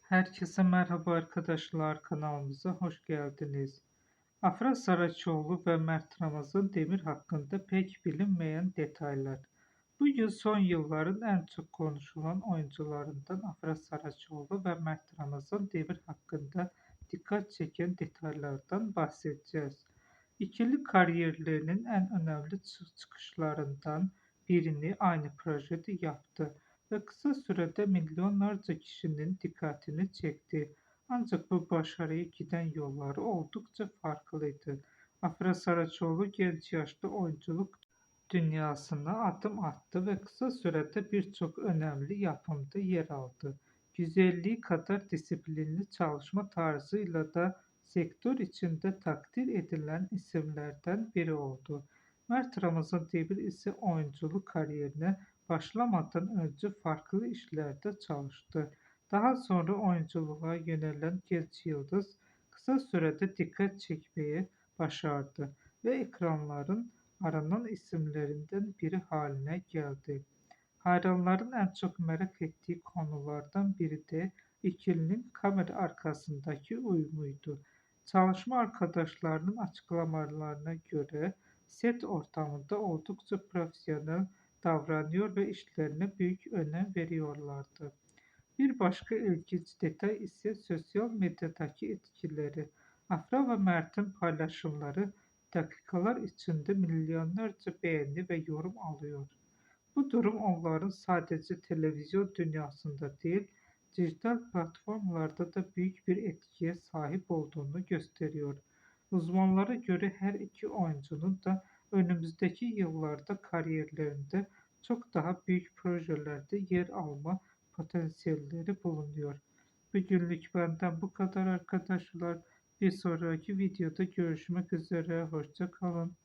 Herkese merhaba arkadaşlar, kanalımıza hoş geldiniz. Afra Saraçoğlu ve Mert Ramazan Demir hakkında pek bilinmeyen detaylar. Bu yıl son yılların en çok konuşulan oyuncularından Afra Saraçoğlu ve Mert Ramazan Demir hakkında dikkat çeken detaylardan bahsedeceğiz. İkili kariyerlerinin en önemli çıkışlarından birini aynı projede yaptı ve kısa sürede milyonlarca kişinin dikkatini çekti. Ancak bu başarıya giden yolları oldukça farklıydı. Afra Saraçoğlu genç yaşta oyunculuk dünyasına adım attı ve kısa sürede birçok önemli yapımda yer aldı. Güzelliği kadar disiplinli çalışma tarzıyla da sektör içinde takdir edilen isimlerden biri oldu. Mert Ramazan Demir ise oyunculuk kariyerine başlamadan önce farklı işlerde çalıştı. Daha sonra oyunculuğa yönelen genç yıldız kısa sürede dikkat çekmeyi başardı ve ekranların aranan isimlerinden biri haline geldi. Hayranların en çok merak ettiği konulardan biri de ikilinin kamera arkasındaki uyumuydu. Çalışma arkadaşlarının açıklamalarına göre set ortamında oldukça profesyonel davranıyor ve işlerine büyük önem veriyorlardı. Bir başka ilginç detay ise sosyal medyadaki etkileri. Afra ve Mert'in paylaşımları dakikalar içinde milyonlarca beğeni ve yorum alıyor. Bu durum onların sadece televizyon dünyasında değil, dijital platformlarda da büyük bir etkiye sahip olduğunu gösteriyor. Uzmanlara göre her iki oyuncunun da önümüzdeki yıllarda kariyerlerinde çok daha büyük projelerde yer alma potansiyelleri bulunuyor. Bugünlük benden bu kadar arkadaşlar. Bir sonraki videoda görüşmek üzere. Hoşça kalın.